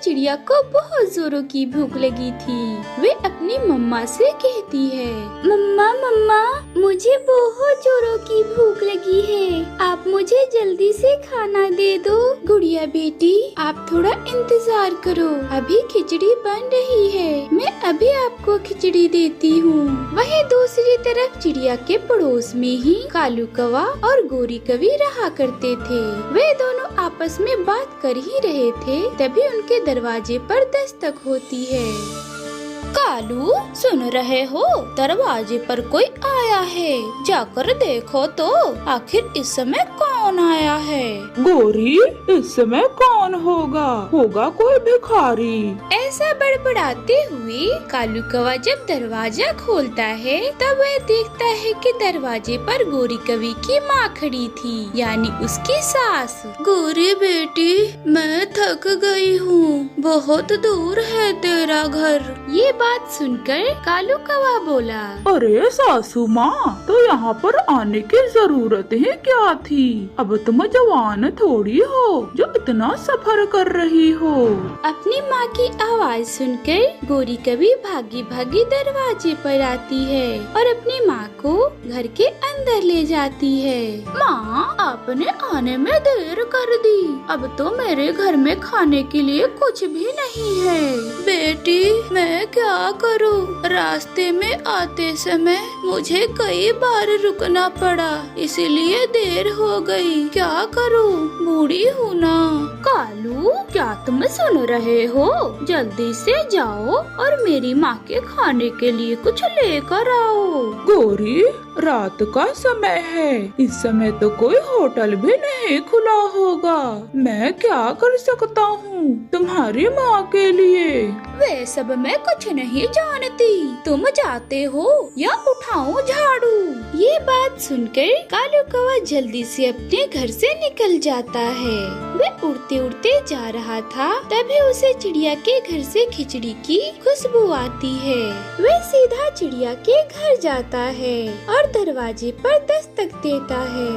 चिड़िया को बहुत जोरों की भूख लगी थी। वे अपनी मम्मा से कहती है, मम्मा मम्मा मुझे बहुत जोरों की भूख लगी है, आप मुझे जल्दी से खाना दे दो। गुड़िया बेटी आप थोड़ा इंतजार करो, अभी खिचड़ी बन रही है, मैं अभी आपको खिचड़ी देती हूँ। वहीं दूसरी तरफ चिड़िया के पड़ोस में ही कालू कौवा और गोरी कवि रहा करते थे। वे दोनों आपस में बात कर ही रहे थे, तभी उनके दरवाजे पर दस्तक होती है। कालू सुन रहे हो, दरवाजे पर कोई आया है, जाकर देखो तो आखिर इस समय कौन आया है। गोरी इस समय कौन होगा? होगा कोई भिखारी। ऐसा बड़बड़ाते हुए कालू कौवा जब दरवाजा खोलता है तब वह देखता है कि दरवाजे पर गोरी कवि की माँ खड़ी थी, यानी उसकी सास। गोरी बेटी मैं थक गई हूँ, बहुत दूर है तेरा घर। ये बात सुनकर कालू कौवा बोला, अरे सासू माँ, तो यहाँ पर आने की जरूरत ही क्या थी? अब तुम जवान थोड़ी हो जो इतना सफर कर रही हो। अपनी माँ की आवाज सुनकर गोरी कवि भागी भागी दरवाजे पर आती है और अपनी माँ को घर के अंदर ले जाती है। माँ आपने आने में देर कर दी, अब तो मेरे घर में खाने के लिए कुछ भी नहीं है। बेटी मैं क्या करूं? रास्ते में आते समय मुझे कई बार रुकना पड़ा, इसीलिए देर हो गई। क्या करूं? बूढ़ी हूँ ना। कालू क्या तुम सुन रहे हो? जल्दी से जाओ और मेरी माँ के खाने के लिए कुछ लेकर आओ। गोरी रात का समय है, इस समय तो कोई होटल भी नहीं खुला होगा, मैं क्या कर सकता हूँ तुम्हारी माँ के लिए? वे सब मैं कुछ नहीं जानती, तुम जाते हो या उठाऊं झाड़ू? ये बात सुनकर कालू कौवा जल्दी से अपने घर से निकल जाता है। वे उड़ते उड़ते जा रहा था, तभी उसे चिड़िया के घर से खिचड़ी की खुशबू आती है। वे सीधा चिड़िया के घर जाता है और दरवाजे पर दस्तक देता है।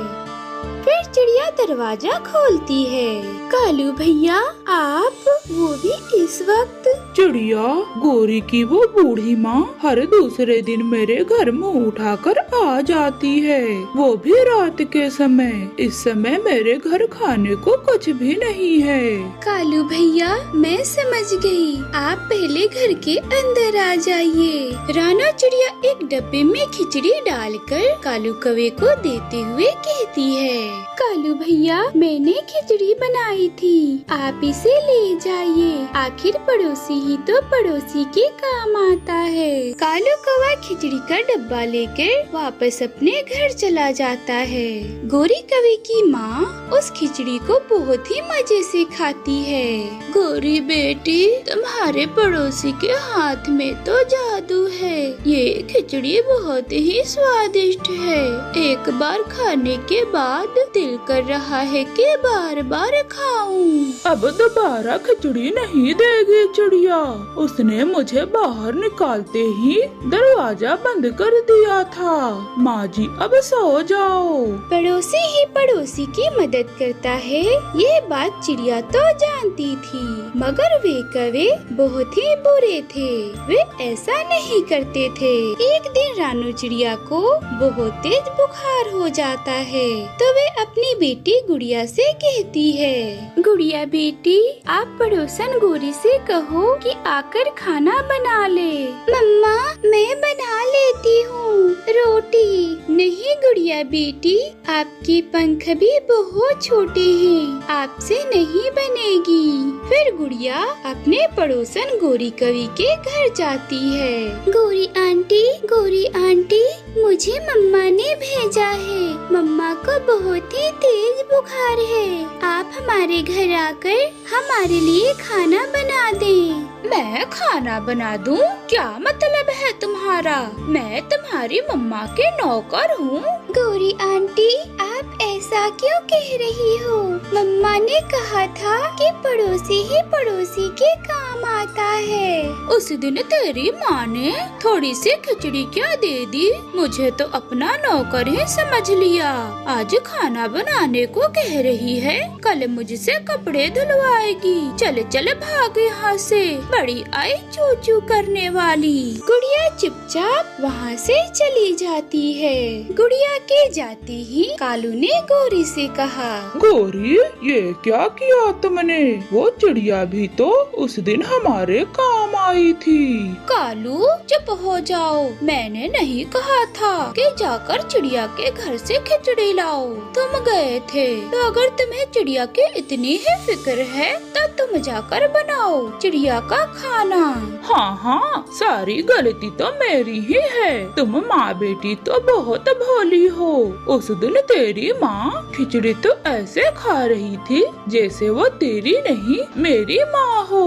फिर चिड़िया दरवाजा खोलती है। कालू भैया आप, वो भी इस वक्त? चिड़िया गोरी की वो बूढ़ी माँ हर दूसरे दिन मेरे घर मुँह उठाकर आ जाती है, वो भी रात के समय। इस समय मेरे घर खाने को कुछ भी नहीं है। कालू भैया मैं समझ गई, आप पहले घर के अंदर आ जाइए। राना चिड़िया एक डब्बे में खिचड़ी डालकर कालू कौवे को देते हुए कहती है, कालू भैया मैंने खिचड़ी बनाई थी, आप इसे ले जाइए, आखिर पड़ोसी ही तो पड़ोसी के काम आता है। कालू कौवा खिचड़ी का डब्बा लेकर वापस अपने घर चला जाता है। गोरी कवि की माँ उस खिचड़ी को बहुत ही मजे से खाती है। गोरी बेटी तुम्हारे पड़ोसी के हाथ में तो जादू है, ये खिचड़ी बहुत ही स्वादिष्ट है, एक बार खाने के बाद दिल कर रहा है कि बार बार खाऊं। अब दोबारा खिचड़ी नहीं देगी चिड़िया, उसने मुझे बाहर निकालते ही दरवाजा बंद कर दिया था। माँ जी अब सो जाओ। पड़ोसी ही पड़ोसी की मदद करता है, ये बात चिड़िया तो जानती थी, मगर वे कौवे बहुत ही बुरे थे, वे ऐसा नहीं करते थे। एक दिन रानू चिड़िया को बहुत तेज बुखार हो जाता है, तो वे अपनी बेटी गुड़िया से कहती है, गुड़िया बेटी आप पड़ोसन गोरी से कहो कि आकर खाना बना ले। मम्मा मैं बना लेती हूँ रोटी। नहीं गुड़िया बेटी आपके पंख भी बहुत छोटे हैं, आपसे नहीं बनेगी। फिर गुड़िया अपने पड़ोसन गोरी कवि के घर जाती है। गोरी आंटी मुझे मम्मा ने भेजा है, मम्मा को बहुत ही तेज बुखार है, आप हमारे घर आकर हमारे लिए खाना बना दें। मैं खाना बना दूं? क्या मतलब है तुम्हारा? मैं तुम्हारी मम्मा के नौकर हूँ। गौरी आंटी आप ऐसा ऐसा क्यों कह रही हो? मम्मा ने कहा था कि पड़ोसी ही पड़ोसी के काम आता है। उस दिन तेरी माँ ने थोड़ी सी खिचड़ी क्या दे दी, मुझे तो अपना नौकर ही समझ लिया। आज खाना बनाने को कह रही है, कल मुझसे कपड़े धुलवाएगी। चल चल भाग यहाँ से, बड़ी आई चू चू करने वाली। गुड़िया चुपचाप वहाँ से चली जाती है। गुड़िया के जाते ही कालू ने गौरी से कहा, गौरी ये क्या किया तुमने? वो चिड़िया भी तो उस दिन हमारे काम आई थी। कालू चुप हो जाओ, मैंने नहीं कहा था कि जाकर चिड़िया के घर से खिचड़ी लाओ। तुम गए थे, तो अगर तुम्हें चिड़िया की इतनी ही फिक्र है तो तुम जाकर बनाओ चिड़िया का खाना। हाँ हाँ, सारी गलती तो मेरी ही है। तुम माँ बेटी तो बहुत भोली हो। उस दिन तेरी माँ खिचड़ी तो ऐसे खा रही थी जैसे वो तेरी नहीं मेरी माँ हो।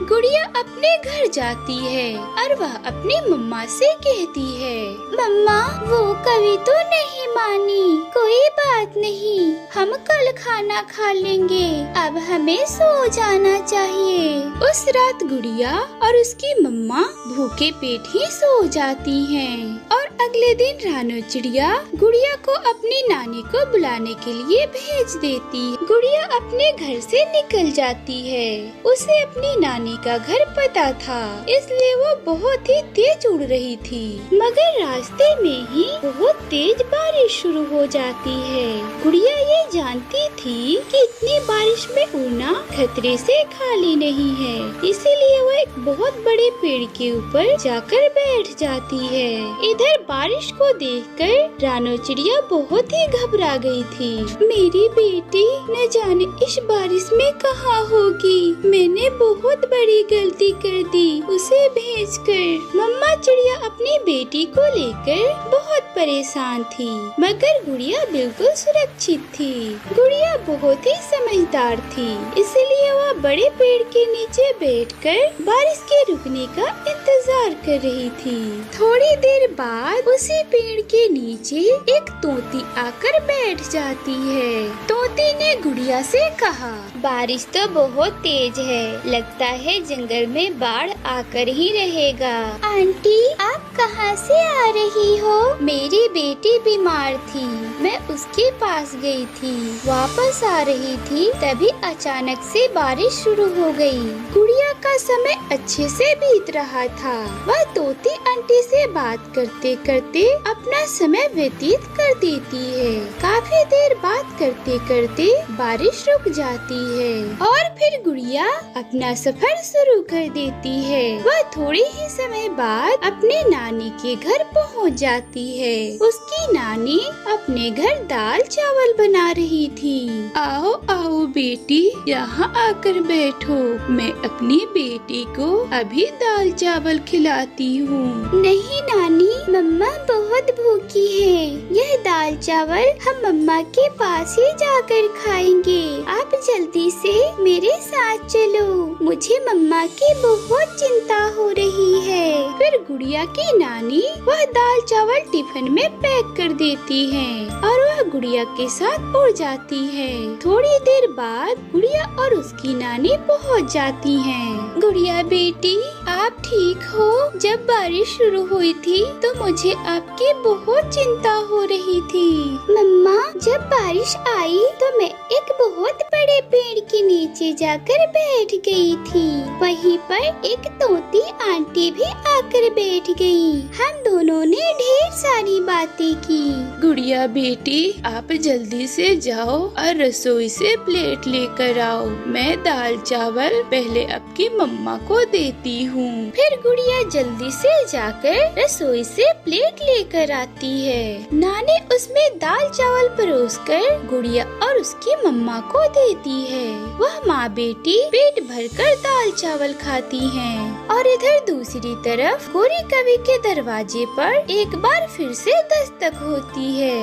गुड़िया अपने घर जाती है और वह अपनी मम्मा से कहती है, मम्मा वो कभी तो नहीं मानी, कोई बात नहीं, हम कल खाना खा लेंगे, अब हमें सो जाना चाहिए। उस रात गुड़िया और उसकी मम्मा भूखे पेट ही सो जाती हैं। और अगले दिन रानो चिड़िया गुड़िया को अपनी नानी को बुलाने के लिए भेज देती है। गुड़िया अपने घर से निकल जाती है। उसे अपनी नानी का घर पता था, इसलिए वो बहुत ही तेज उड़ रही थी। मगर रास्ते में ही बहुत तेज बारिश शुरू हो जाती है। गुड़िया ये जानती थी कि इतनी बारिश में उड़ना खतरे से खाली नहीं है, इसीलिए वो एक बहुत बड़े पेड़ के ऊपर जाकर बैठ जाती है। इधर बारिश को देखकर रानो चिड़िया बहुत ही घबरा गई थी। मेरी बेटी न जाने इस बारिश में कहाँ होगी, मैंने बहुत बड़ी गलती कर दी उसे भेजकर। मम्मा चिड़िया अपनी बेटी को लेकर बहुत परेशान थी, मगर गुड़िया बिल्कुल सुरक्षित थी। गुड़िया बहुत ही समझदार थी, इसलिए वह बड़े पेड़ के नीचे बैठकर बारिश के रुकने का इंतजार कर रही थी। थोड़ी देर बाद उसी पेड़ के नीचे एक तोती आकर बैठ जाती है। तोती ने गुड़िया से कहा, बारिश तो बहुत तेज है, लगता है जंगल में बाढ़ आकर ही रहेगा। आंटी आप कहाँ से आ रही हो? मेरी बेटी बीमार थी, मैं उसके पास गई थी, वापस आ रही थी तभी अचानक से बारिश शुरू हो गई। गुड़िया का समय अच्छे से बीत रहा था। वह तोती आंटी से बात करते करते अपना समय व्यतीत कर देती है। काफी देर बात करते करते बारिश रुक जाती है और फिर गुड़िया अपना सफर शुरू कर देती है। वह थोड़ी ही समय बाद अपने नानी के घर पहुंच जाती है। उसकी नानी अपने घर दाल चावल बना रही थी। आओ आओ बेटी, यहाँ आकर बैठो, मैं अपनी बेटी को अभी दाल चावल खिलाती हूँ। नहीं नानी, मम्मा बहुत भूखी है, यह दाल चावल हम मम्मा के पास ही जाकर खाएंगे। आप जल्दी से मेरे साथ चलो, मुझे मम्मा की बहुत चिंता हो रही है। फिर गुड़िया की नानी वह दाल चावल टिफिन में पैक कर देती है और वह गुड़िया के साथ उड़ जाती है। थोड़ी देर बाद गुड़िया और उसकी नानी पहुंच जाती हैं। गुड़िया बेटी आप ठीक हो? जब बारिश शुरू हुई थी तो मुझे आपकी बहुत चिंता हो रही थी। मम्मा जब बारिश आई तो मैं एक बहुत बड़े पेड़ के नीचे जाकर बैठ गई थी। वहीं पर एक तोती आंटी भी आकर बैठ गई। हम दोनों ने ढेर सारी बातें की। गुड़िया बेटी आप जल्दी से जाओ और रसोई से प्लेट लेकर आओ, मैं दाल चावल पहले आपकी मम्मा को देती हूँ। फिर गुड़िया जल्दी से जाकर रसोई से प्लेट लेकर आती है। नानी उसमें दाल चावल परोसकर गुड़िया और उसकी मम्मा को देती है। वह माँ बेटी पेट भरकर दाल चावल खाती हैं। और इधर दूसरी तरफ गोरी कवि के दरवाजे पर एक बार फिर से दस्तक होती है।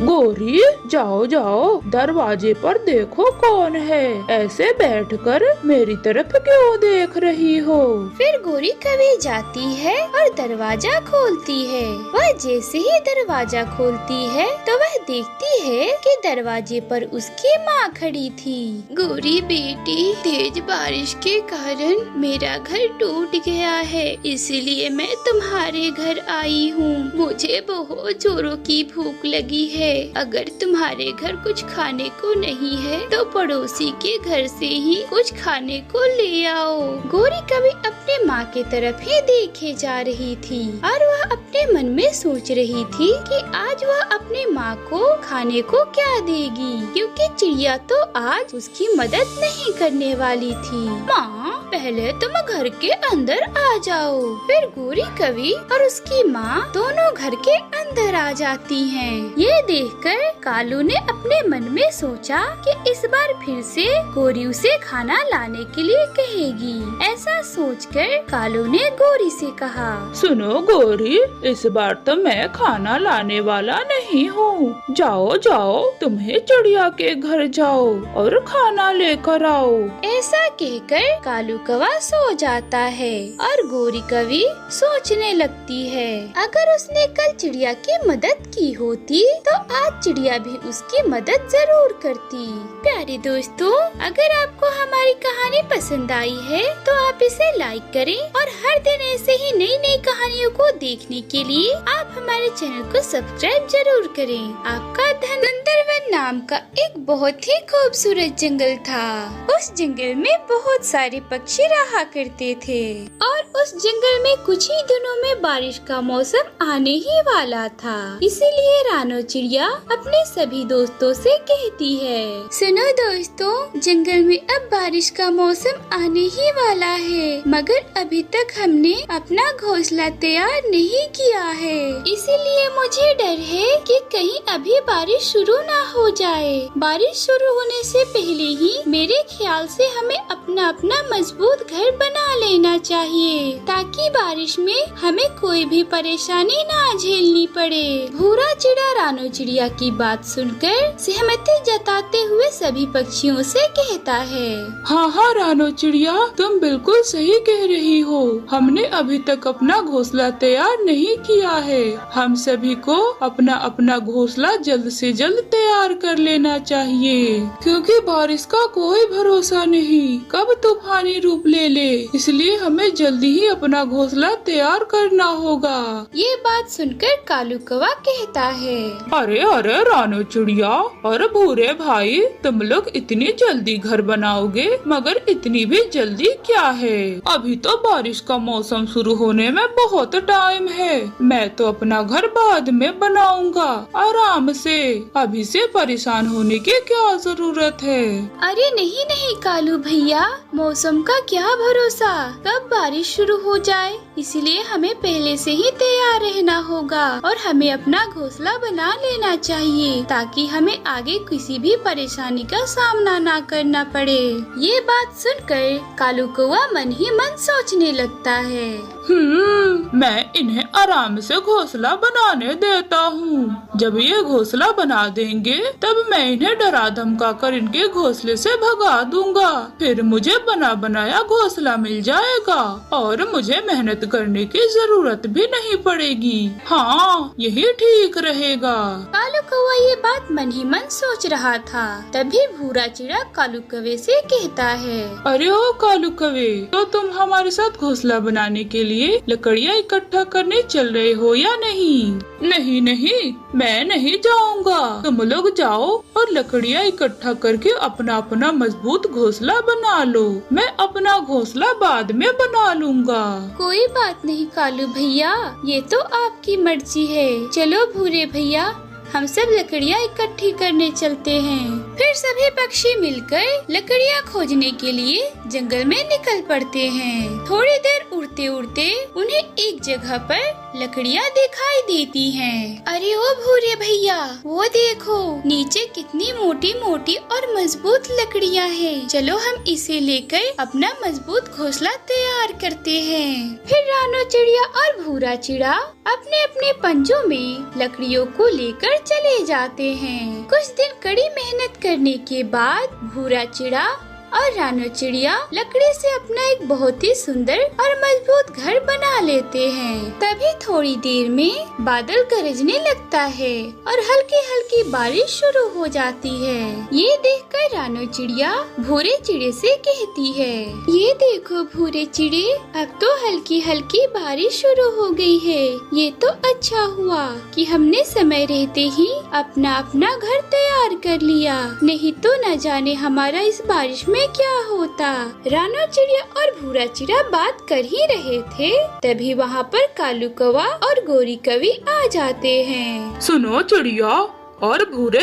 गोरी जाओ जाओ, दरवाजे पर देखो कौन है, ऐसे बैठकर मेरी तरफ क्यों देख रही हो? फिर गोरी कवि जाती है और दरवाजा खोलती है। वह जैसे ही दरवाजा खोलती है तो वह देखती है कि दरवाजे पर उसकी माँ खड़ी थी। गोरी बेटी, तेज बारिश के कारण मेरा घर टूट गया है, इसलिए मैं तुम्हारे घर आई हूँ। मुझे बहुत जोरों की भूख लगी है। अगर तुम्हारे घर कुछ खाने को नहीं है तो पड़ोसी के घर से ही कुछ खाने को ले आओ। गोरी कवि अपने माँ की तरफ ही देखे जा रही थी और वह अपने मन में सोच रही थी कि आज वह अपनी माँ को खाने को क्या देगी, क्योंकि चिड़िया तो आज उसकी मदद नहीं करने वाली थी। माँ, पहले तुम घर के अंदर आ जाओ। फिर गोरी कवि और उसकी माँ दोनों घर के अंदर आ जाती हैं। ये देखकर कालू ने अपने मन में सोचा कि इस बार फिर से गोरी उसे खाना लाने के लिए कहेगी। ऐसा सोचकर कालू ने गोरी से कहा, सुनो गोरी, इस बार तो मैं खाना लाने वाला नहीं हूँ। जाओ जाओ, तुम्हें चिड़िया के घर जाओ और खाना लेकर आओ। ऐसा कहकर कालू कौवा सो जाता है और गोरी कवि सोचने लगती है, अगर उसने कल चिड़िया की मदद की होती तो आज चिड़िया भी उसकी मदद जरूर करती। प्यारे दोस्तों, अगर आपको हमारी कहानी पसंद आई है तो आप इसे लाइक करें और हर दिन ऐसे ही नई नई कहानियों को देखने के लिए आप हमारे चैनल को सब्सक्राइब जरूर करें। आपका धन्यवाद। सुंदरवन नाम का एक बहुत ही खूबसूरत जंगल था। उस जंगल में बहुत सारे पक्षी रहा करते थे और उस जंगल में कुछ ही दिनों में बारिश का मौसम आने ही वाला था। इसीलिए रानो चिड़िया अपने सभी दोस्तों से कहती है, सुनो दोस्तों, जंगल में अब बारिश का मौसम आने ही वाला है, मगर अभी तक हमने अपना घोंसला तैयार नहीं किया है। इसीलिए मुझे डर है कि कहीं अभी बारिश शुरू ना हो जाए। बारिश शुरू होने से पहले ही मेरे ख्याल से हमें अपना मजबूत घर बना लेना चाहिए, ताकि बारिश में हमें कोई भी परेशानी ना झेलनी पड़े। भूरा चिड़ा रानो चिड़िया की बात सुनकर सहमति जताते हुए सभी पक्षियों से कहता है, हाँ हाँ रानो चिड़िया, तुम बिल्कुल सही कह रही हो। हमने अभी तक अपना घोंसला तैयार नहीं किया है। हम सभी को अपना अपना घोंसला जल्द से जल्द तैयार कर लेना चाहिए, क्योंकि बारिश का कोई भरोसा नहीं, कब तूफानी रूप ले ले। इसलिए हमें जल्दी ही अपना घोंसला तैयार करना होगा। ये बात सुनकर कालू कौवा कहता है, अरे अरे रानो चिड़िया और भूरे भाई, तुम लोग इतनी जल्दी घर बनाओगे, मगर इतनी भी जल्दी क्या है? अभी तो बारिश का मौसम शुरू होने में बहुत टाइम है। मैं तो अपना घर बाद में बनाऊंगा आराम से। अभी से परेशान होने की क्या जरूरत है? अरे नहीं नहीं कालू भैया, मौसम का क्या भरोसा, कब बारिश शुरू हो जाए। इसलिए हमें पहले से ही तैयार रहना होगा और हमें अपना घोंसला बना लेना चाहिए, ताकि हमें आगे किसी भी परेशानी का सामना ना करना पड़े। ये बात सुनकर कालू कौवा मन ही मन सोचने लगता है, मैं इन्हें आराम से घोंसला बनाने देता हूँ। जब ये घोंसला बना देंगे तब मैं इन्हें डरा धमका कर इनके घोंसले से भगा दूंगा। फिर मुझे बना बनाया घोंसला मिल जाएगा और मुझे मेहनत करने की जरूरत भी नहीं पड़ेगी। हाँ, यही ठीक रहेगा। कालू कौवा ये बात मन ही मन सोच रहा था। तभी भूरा चिड़ा कालू कौवे से कहता है, अरे ओ कालू कौवे, तो तुम हमारे साथ घोंसला बनाने के लिए लकड़ियाँ इकट्ठा करने चल रहे हो या नहीं? नहीं नहीं, मैं नहीं जाऊंगा। तुम लोग जाओ और लकड़ियाँ इकट्ठा करके अपना अपना मजबूत घोंसला बना लो। मैं अपना घोंसला बाद में बना लूंगा। कोई बात नहीं कालू भैया, ये तो आपकी मर्जी है। चलो भूरे भैया, हम सब लकड़ियाँ इकट्ठी करने चलते हैं। फिर सभी पक्षी मिलकर लकड़ियाँ खोजने के लिए जंगल में निकल पड़ते हैं। थोड़ी देर उड़ते उड़ते उन्हें एक जगह पर लकड़ियाँ दिखाई देती हैं। अरे ओ भूरे भैया, वो देखो नीचे कितनी मोटी मोटी और मजबूत लकड़ियाँ हैं। चलो हम इसे लेकर अपना मजबूत घोंसला तैयार करते हैं। फिर रानो चिड़िया और भूरा चिड़ा अपने अपने पंजों में लकड़ियों को लेकर चले जाते हैं। कुछ दिन कड़ी मेहनत करने के बाद भूरा चिड़ा और रानो चिड़िया लकड़ी से अपना एक बहुत ही सुंदर और मजबूत घर बना लेते हैं। तभी थोड़ी देर में बादल गरजने लगता है और हल्की हल्की बारिश शुरू हो जाती है। ये देखकर रानो चिड़िया भूरे चिड़े से कहती है, ये देखो भूरे चिड़े, अब तो हल्की हल्की बारिश शुरू हो गई है। ये तो अच्छा हुआ कि हमने समय रहते ही अपना अपना घर तैयार कर लिया, नहीं तो न जाने हमारा इस बारिश में क्या होता। रानो चिड़िया और भूरा चिड़ा बात कर ही रहे थे, तभी वहाँ पर कालू कौवा और गोरी कवि आ जाते हैं। सुनो चिड़िया और भूरे,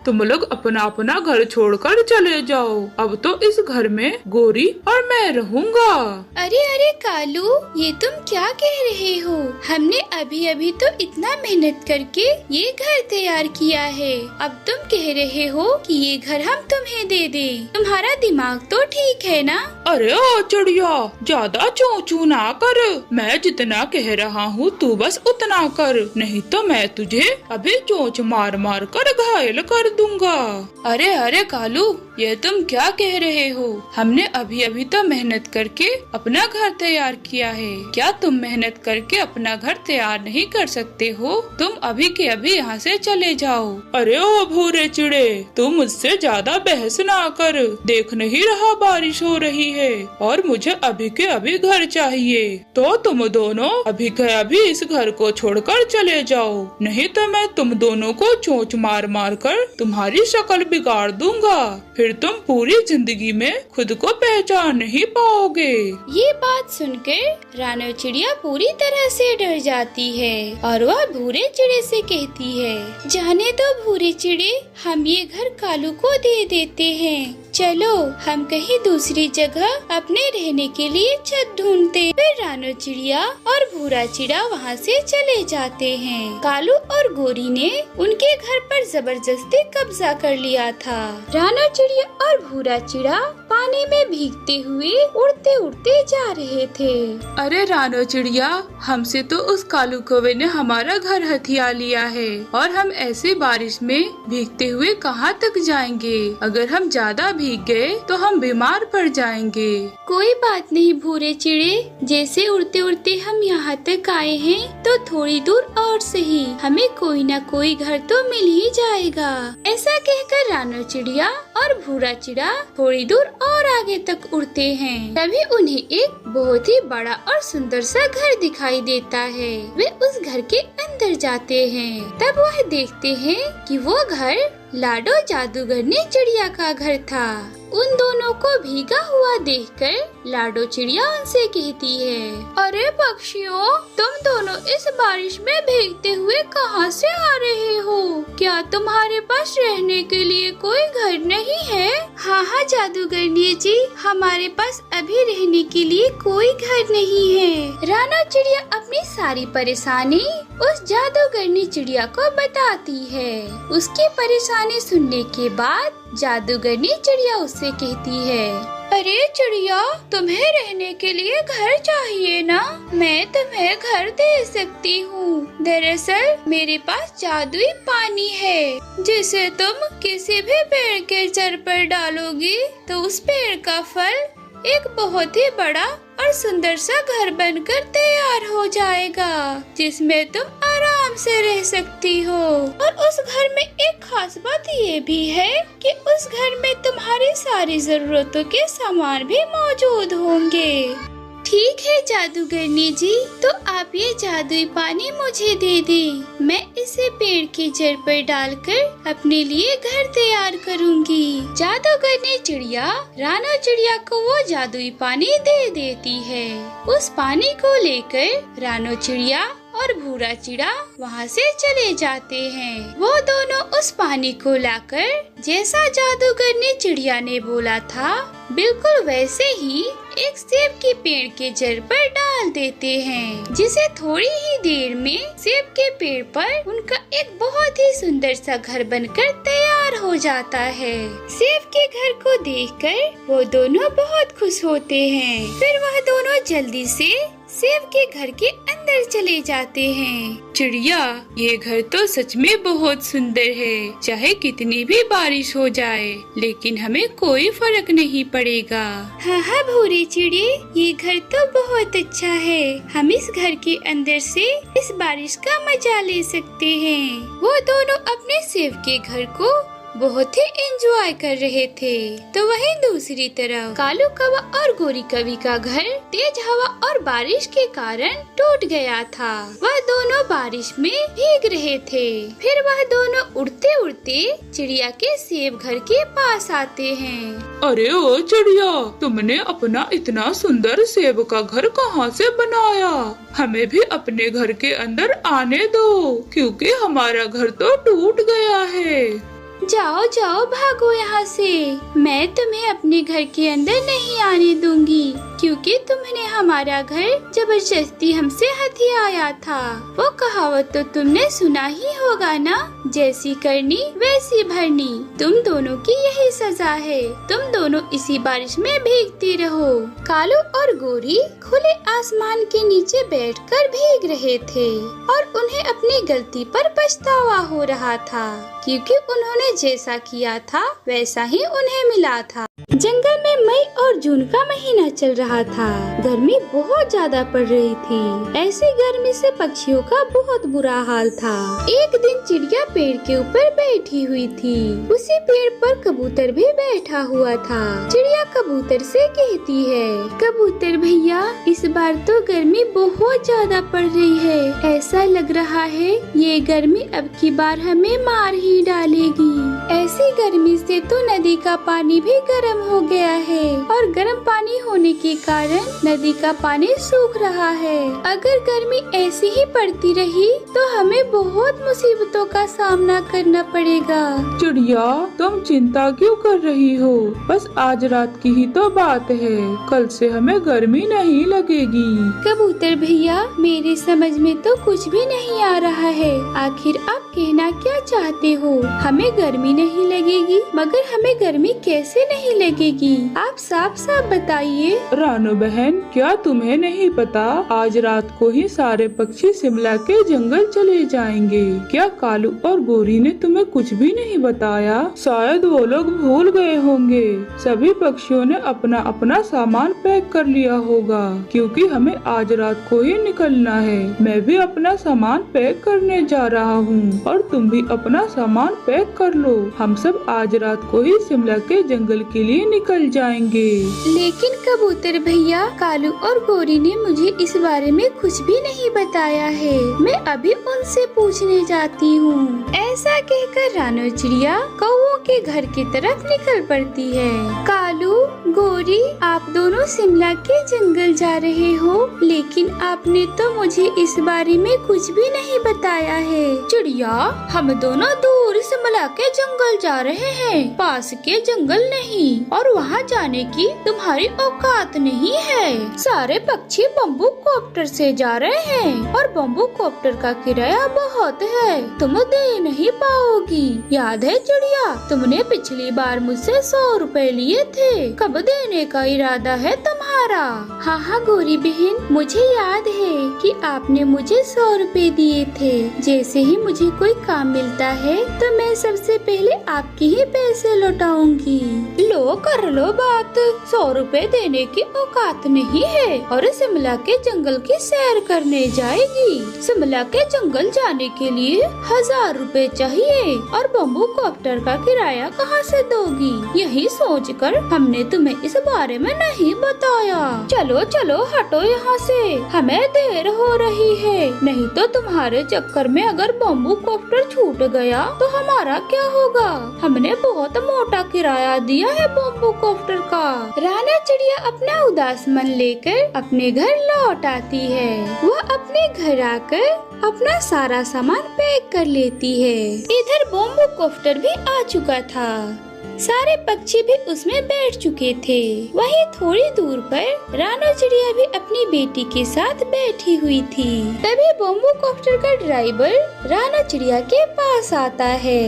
तुम लोग अपना अपना घर छोड़कर चले जाओ। अब तो इस घर में गोरी और मैं रहूँगा। अरे अरे कालू, ये तुम क्या कह रहे हो? हमने अभी अभी तो इतना मेहनत करके ये घर तैयार किया है, अब तुम कह रहे हो कि ये घर हम तुम्हें दे दे? तुम्हारा दिमाग तो ठीक है ना? अरे ओ चिड़िया, ज्यादा चोंचू ना कर। मैं जितना कह रहा हूँ तू बस उतना कर, नहीं तो मैं तुझे अभी चोंच मार मार कर घायल कर दूंगा। अरे अरे कालू, ये तुम क्या कह रहे हो? हमने अभी अभी तो मेहनत करके अपना घर तैयार किया है। क्या तुम मेहनत करके अपना घर तैयार नहीं कर सकते हो? तुम अभी के अभी यहाँ से चले जाओ। अरे ओ भूरे चिड़े, तुम मुझसे ज्यादा बहस ना कर। देख नहीं रहा बारिश हो रही है और मुझे अभी के अभी घर चाहिए, तो तुम दोनों अभी के अभी इस घर को छोड़कर चले जाओ, नहीं तो मैं तुम दोनों को चोंच मार मार कर तुम्हारी शक्ल बिगाड़ दूंगा। फिर तुम पूरी जिंदगी में खुद को पहचान नहीं पाओगे। ये बात सुनकर रानो चिड़िया पूरी तरह से डर जाती है और वह भूरे चिड़े से कहती है, जाने दो भूरे चिड़े, हम ये घर कालू को दे देते हैं। चलो हम कहीं दूसरी जगह अपने रहने के लिए छत ढूंढते। फिर रानो चिड़िया और भूरा चिड़ा वहाँ से चले जाते हैं। कालू और गोरी ने उनके घर पर जबरदस्ती कब्जा कर लिया था। रानो चिड़िया और भूरा चिड़ा पानी में भीगते हुए उड़ते उड़ते जा रहे थे। अरे रानो चिड़िया, हमसे तो उस कालू कौवे ने हमारा घर हथिया लिया है और हम ऐसे बारिश में भीगते हुए कहाँ तक जाएंगे? अगर हम ज्यादा भीग गए तो हम बीमार पड़ जाएंगे। कोई बात नहीं भूरे चिड़े, जैसे उड़ते उड़ते हम यहाँ तक आए हैं तो थोड़ी दूर और सही हमें कोई न कोई घर तो मिल ही जाएगा। ऐसा कहकर रानो चिड़िया और भूरा चिड़ा थोड़ी दूर और आगे तक उड़ते हैं। तभी उन्हें एक बहुत ही बड़ा और सुंदर सा घर दिखाई देता है। वे उस घर के अंदर जाते हैं। तब वह देखते हैं कि वो घर लाडो जादूगरनी चिड़िया का घर था। उन दोनों को भीगा हुआ देखकर लाडो चिड़िया उनसे कहती है, अरे पक्षियों, तुम दोनों इस बारिश में भीगते हुए कहाँ से आ रहे हो? क्या तुम्हारे पास रहने के लिए कोई घर नहीं है? हाँ हाँ जादूगरनी जी, हमारे पास अभी रहने के लिए कोई घर नहीं है। रानो चिड़िया अपनी सारी परेशानी उस जादूगरनी चिड़िया को बताती है। उसकी परेशानी सुनने के बाद जादूगरनी चिड़िया उससे कहती है, अरे चिड़िया, तुम्हें रहने के लिए घर चाहिए ना? मैं तुम्हें घर दे सकती हूँ। दरअसल मेरे पास जादुई पानी है, जिसे तुम किसी भी पेड़ के जड़ पर डालोगी तो उस पेड़ का फल एक बहुत ही बड़ा और सुंदर सा घर बनकर तैयार हो जाएगा, जिसमें तुम आराम से रह सकती हो। और उस घर में एक खास बात ये भी है कि उस घर में तुम्हारी सारी जरूरतों के सामान भी मौजूद होंगे। ठीक है जादूगरनी जी, तो आप ये जादुई पानी मुझे दे दें। मैं इसे पेड़ की जड़ पर डालकर अपने लिए घर तैयार करूंगी। जादूगरनी चिड़िया रानो चिड़िया को वो जादुई पानी दे देती है। उस पानी को लेकर रानो चिड़िया और भूरा चिड़ा वहाँ से चले जाते हैं। वो दोनों उस पानी को लाकर जैसा जादूगरनी चिड़िया ने बोला था बिल्कुल वैसे ही एक सेब के पेड़ के जड़ पर डाल देते हैं, जिसे थोड़ी ही देर में सेब के पेड़ पर उनका एक बहुत ही सुंदर सा घर बनकर तैयार हो जाता है। सेब के घर को देखकर वो दोनों बहुत खुश होते हैं। फिर वह दोनों जल्दी से सेब के घर के अंदर चले जाते हैं। चिड़िया, ये घर तो सच में बहुत सुंदर है। चाहे कितनी भी बारिश हो जाए, लेकिन हमें कोई फर्क नहीं पड़ेगा। हाँ हाँ भूरे चिड़े, ये घर तो बहुत अच्छा है। हम इस घर के अंदर से इस बारिश का मजा ले सकते हैं। वो दोनों अपने सेब के घर को बहुत ही एंजॉय कर रहे थे। तो वहीं दूसरी तरफ कालू कौवा और गोरी कवि का घर तेज हवा और बारिश के कारण टूट गया था। वह दोनों बारिश में भीग रहे थे। फिर वह दोनों उड़ते उड़ते चिड़िया के सेब घर के पास आते हैं। अरे ओ चिड़िया, तुमने अपना इतना सुंदर सेब का घर कहाँ से बनाया? हमें भी अपने घर के अंदर आने दो, क्योंकि हमारा घर तो टूट गया है। जाओ जाओ, भागो यहाँ से। मैं तुम्हें अपने घर के अंदर नहीं आने दूंगी, क्योंकि तुमने हमारा घर जबरदस्ती हमसे हथियाया था। वो कहावत तो तुमने सुना ही होगा ना, जैसी करनी वैसी भरनी। तुम दोनों की यही सजा है। तुम दोनों इसी बारिश में भीगते रहो। कालू और गोरी खुले आसमान के नीचे बैठकर भीग रहे थे और उन्हें अपनी गलती पर पछतावा हो रहा था, क्योंकि उन्होंने जैसा किया था वैसा ही उन्हें मिला था। जंगल में मई और जून का महीना चल रहा था। गर्मी बहुत ज्यादा पड़ रही थी। ऐसी गर्मी से पक्षियों का बहुत बुरा हाल था। एक दिन चिड़िया पेड़ के ऊपर बैठी हुई थी। उसी पेड़ पर कबूतर भी बैठा हुआ था। चिड़िया कबूतर से कहती है, कबूतर भैया, इस बार तो गर्मी बहुत ज्यादा पड़ रही है। ऐसा लग रहा है ये गर्मी अब की बार हमें मार ही डालेगी। ऐसी गर्मी से तो नदी का पानी भी गर्म हो गया है और गर्म पानी होने के कारण नदी का पानी सूख रहा है। अगर गर्मी ऐसी ही पड़ती रही तो हमें बहुत मुसीबतों का सामना करना पड़ेगा। चिड़िया, तुम चिंता क्यों कर रही हो? बस आज रात की ही तो बात है, कल से हमें गर्मी नहीं लगेगी। कबूतर भैया, मेरी समझ में तो कुछ भी नहीं आ रहा है। आखिर आप कहना क्या चाहते हो? हमें गर्मी नहीं लगेगी, मगर हमें गर्मी कैसे नहीं लगेगी? आप साफ साफ बताइए। रानो बहन, क्या तुम्हें नहीं पता? आज रात को ही सारे पक्षी शिमला के जंगल चले जाएंगे। क्या कालू और गोरी ने तुम्हें कुछ भी नहीं बताया? शायद वो लोग भूल गए होंगे। सभी पक्षियों ने अपना अपना सामान पैक कर लिया होगा, क्योंकि हमें आज रात को ही निकलना है। मैं भी अपना सामान पैक करने जा रहा हूँ और तुम भी अपना सामान पैक कर लो। हम सब आज रात को ही शिमला के जंगल के लिए निकल जाएंगे। लेकिन कबूतर भैया, कालू और गोरी ने मुझे इस बारे में कुछ भी नहीं बताया है। मैं अभी उनसे पूछने जाती हूँ। ऐसा कहकर रानो चिड़िया कौओं के घर की तरफ निकल पड़ती है। कालू, गोरी, आप दोनों शिमला के जंगल जा रहे हो, लेकिन आपने तो मुझे इस बारे में कुछ भी नहीं बताया है। चिड़िया, हम दोनों दूर शिमला के जंगल जा रहे हैं, पास के जंगल नहीं। और वहाँ जाने की तुम्हारी औकात नहीं है। सारे पक्षी बम्बू कॉप्टर से जा रहे हैं और बम्बू कॉप्टर का किराया बहुत है, तुम दे नहीं पाओगी। याद है चिड़िया, तुमने पिछली बार मुझसे 100 रुपए लिए थे। कब देने का इरादा है तुम्हारा? हाँ हाँ गोरी बहन, मुझे याद है कि आपने मुझे 100 रुपए दिए थे। जैसे ही मुझे कोई काम मिलता है तो मैं सबसे पहले आपके ही पैसे लौटाऊंगी। लो कर लो बात, 100 रुपए देने की औकात नहीं है और शिमला के जंगल की सैर करने जाएगी। शिमला के जंगल जाने के लिए 1000 रुपए चाहिए और बम्बू कॉप्टर का किराया कहाँ से दोगी? यही सोचकर हमने तुम्हें इस बारे में नहीं बताया। चलो चलो हटो यहाँ से, हमें देर हो रही है। नहीं तो तुम्हारे चक्कर में अगर बम्बू कॉप्टर छूट गया तो हमारा क्या होगा? हमने बहुत मोटा किराया दिया है बम्बू कॉप्टर का। राना चिड़िया अपना उदास मन लेकर अपने घर लौट आती है। वह अपने घर आकर अपना सारा सामान पैक कर लेती है। इधर बम्बू कॉप्टर भी आ चुका था। सारे पक्षी भी उसमें बैठ चुके थे। वहीं थोड़ी दूर पर रानो चिड़िया भी अपनी बेटी के साथ बैठी हुई थी। तभी बम्बू कॉप्टर का ड्राइवर रानो चिड़िया के पास आता है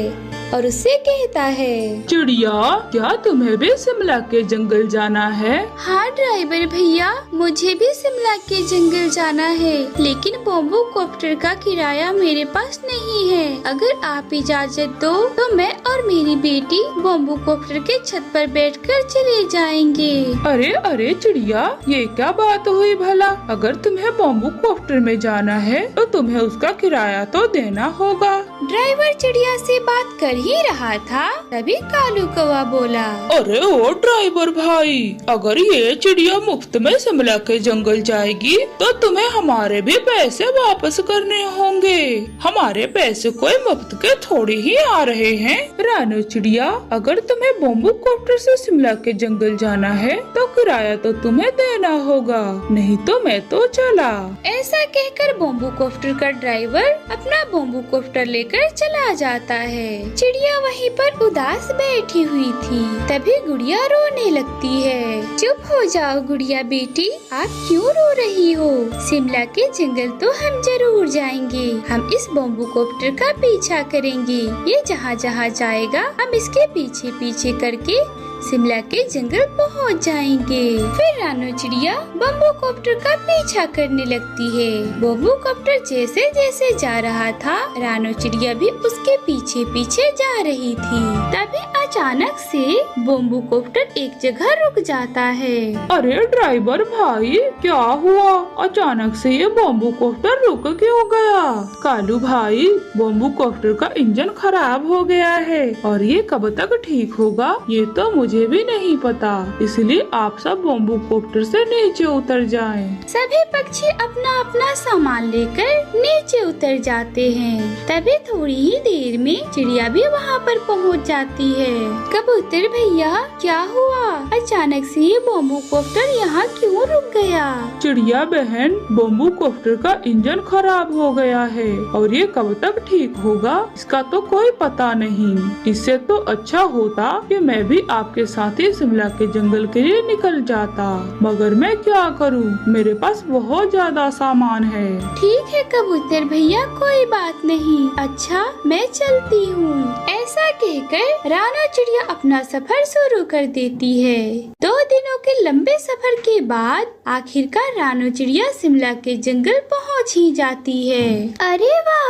और उससे कहता है, चिड़िया, क्या तुम्हें भी शिमला के जंगल जाना है? हाँ ड्राइवर भैया, मुझे भी शिमला के जंगल जाना है, लेकिन बम्बू कॉप्टर का किराया मेरे पास नहीं है। अगर आप इजाजत दो तो मैं और मेरी बेटी बम्बू कॉप्टर के छत पर बैठकर चले जाएंगे। अरे अरे चिड़िया, ये क्या बात हुई भला? अगर तुम्हें बम्बू कॉप्टर में जाना है तो तुम्हें उसका किराया तो देना होगा। ड्राइवर चिड़िया से बात कर ही रहा था, तभी कालू कौवा बोला, अरे ओ ड्राइवर भाई, अगर ये चिड़िया मुफ्त में शिमला के जंगल जाएगी तो तुम्हें हमारे भी पैसे वापस करने होंगे। हमारे पैसे कोई मुफ्त के थोड़ी ही आ रहे हैं। रानो चिड़िया, अगर तुम्हें बम्बू कॉप्टर से शिमला के जंगल जाना है तो किराया तो तुम्हें देना होगा, नहीं तो मैं तो चला। ऐसा कहकर बम्बू कॉप्टर का ड्राइवर अपना बम्बू कॉप्टर लेकर चला जाता है। चिड़िया वहीं पर उदास बैठी हुई थी। तभी गुड़िया रोने लगती है। चुप हो जाओ गुड़िया बेटी, आप क्यों रो रही हो? शिमला के जंगल तो हम जरूर जाएंगे। हम इस बम्बू कॉप्टर का पीछा करेंगे। ये जहाँ जहाँ जाएगा हम इसके पीछे पीछे करके शिमला के जंगल पहुंच जाएंगे। फिर रानो चिड़िया बम्बू कॉप्टर का पीछा करने लगती है। बम्बू कॉप्टर जैसे जैसे जा रहा था, रानो चिड़िया भी उसके पीछे पीछे जा रही थी। तभी अचानक से बम्बू कॉप्टर एक जगह रुक जाता है। अरे ड्राइवर भाई, क्या हुआ? अचानक से ये बम्बू कॉप्टर रुक क्यों गया? कालू भाई, बम्बू कॉप्टर का इंजन खराब हो गया है और ये कब तक ठीक होगा ये तो मुझे भी नहीं पता, इसलिए आप सब बम्बू कॉप्टर से नीचे उतर जाएं। सभी पक्षी अपना अपना सामान लेकर नीचे उतर जाते हैं। तभी थोड़ी ही देर में चिड़िया भी वहाँ पर पहुँच जाती है। कबूतर भैया, क्या हुआ? अचानक से ये बम्बू कॉप्टर यहाँ क्यों रुक गया? चिड़िया बहन, बम्बू कॉप्टर का इंजन खराब हो गया है और ये कब तक ठीक होगा इसका तो कोई पता नहीं। इससे तो अच्छा होता कि मैं भी आपके साथ ही शिमला के जंगल के लिए निकल जाता, मगर मैं क्या करूं? मेरे पास बहुत ज्यादा सामान है। ठीक है कबूतर भैया, कोई बात नहीं। अच्छा, मैं चलती हूँ। ऐसा कहकर रानो चिड़िया अपना सफर शुरू कर देती है। 2 दिनों के लंबे सफर के बाद आखिरकार रानो चिड़िया शिमला के जंगल पहुँच ही जाती है। अरे वाह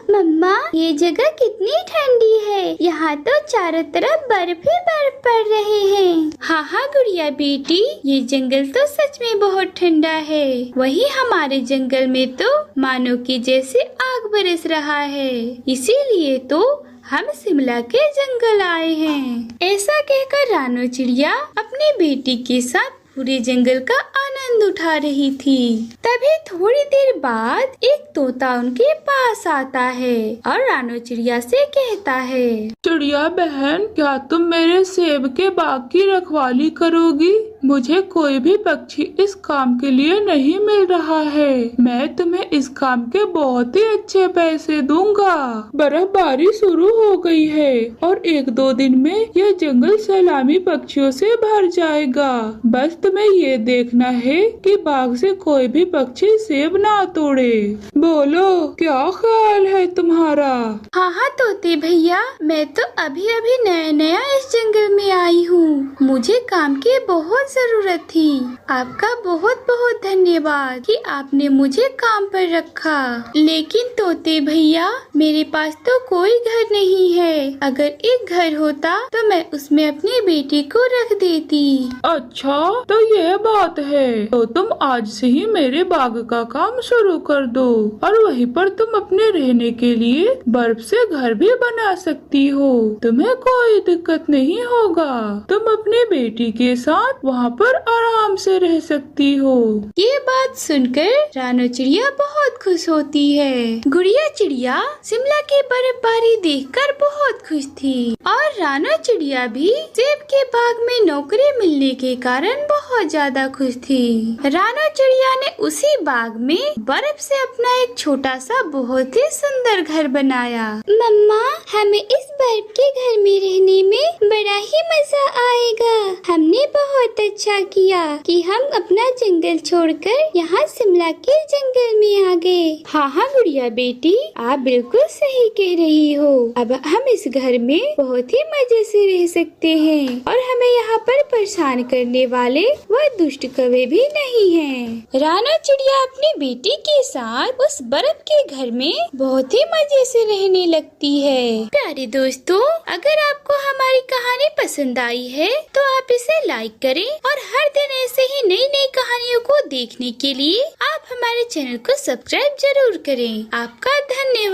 मम्मा, ये जगह कितनी ठंडी है। यहाँ तो चारों तरफ बर्फ ही बर्फ पड़ रहे हैं। हाँ गुड़िया बेटी, ये जंगल तो सच में बहुत ठंडा है। वही हमारे जंगल में तो मानो कि जैसे आग बरस रहा है, इसीलिए तो हम शिमला के जंगल आए हैं। ऐसा कहकर रानो चिड़िया अपनी बेटी के साथ पूरे जंगल का आनंद उठा रही थी। तभी थोड़ी देर बाद एक तोता उनके पास आता है और रानो चिड़िया से कहता है, चिड़िया बहन, क्या तुम मेरे सेब के बाग की रखवाली करोगी? मुझे कोई भी पक्षी इस काम के लिए नहीं मिल रहा है। मैं तुम्हें इस काम के बहुत ही अच्छे पैसे दूंगा। बर्फबारी शुरू हो गई है और 1-2 दिन में यह जंगल सैलानी पक्षियों से भर जाएगा। बस तुम्हें ये देखना है कि बाग से कोई भी पक्षी सेब ना तोड़े। बोलो, क्या ख्याल है तुम्हारा? हाँ तोते भैया, मैं तो अभी अभी नया इस जंगल में आई हूँ। मुझे काम की बहुत जरूरत थी। आपका बहुत बहुत धन्यवाद कि आपने मुझे काम पर रखा। लेकिन तोते भैया, मेरे पास तो कोई घर नहीं है। अगर एक घर होता तो मैं उसमें अपनी बेटी को रख देती। अच्छा, तो यह बात है। तो तुम आज से ही मेरे बाग का काम शुरू कर दो और वहीं पर तुम अपने रहने के लिए बर्फ से घर भी बना सकती हो। तुम्हें कोई दिक्कत नहीं होगा। तुम अपनी बेटी के साथ वहाँ यहाँ पर आराम से रह सकती हो। ये बात सुनकर रानो चिड़िया बहुत खुश होती है। गुड़िया चिड़िया शिमला की बर्फबारी देखकर बहुत खुश थी और रानो चिड़िया भी सेब के बाग में नौकरी मिलने के कारण बहुत ज्यादा खुश थी। रानो चिड़िया ने उसी बाग में बर्फ से अपना एक छोटा सा बहुत ही सुंदर घर बनाया। मम्मा, हमें इस बर्फ के घर में रहने में बड़ा ही मजा आएगा। हमने बहुत अच्छा किया कि हम अपना जंगल छोड़कर यहाँ शिमला के जंगल में आ गए। हाँ हाँ गुड़िया बेटी, आप बिल्कुल सही कह रही हो। अब हम इस घर में बहुत ही मजे से रह सकते हैं और हमें यहाँ पर परेशान करने वाले वह दुष्ट कौवे भी नहीं हैं। रानो चिड़िया अपनी बेटी के साथ उस बर्फ के घर में बहुत ही मजे से रहने लगती है। प्यारे दोस्तों, अगर आपको हमारी कहानी पसंद आई है तो आप इसे लाइक करें और हर दिन ऐसे ही नई नई कहानियों को देखने के लिए आप हमारे चैनल को सब्सक्राइब जरूर करें। आपका धन्यवाद।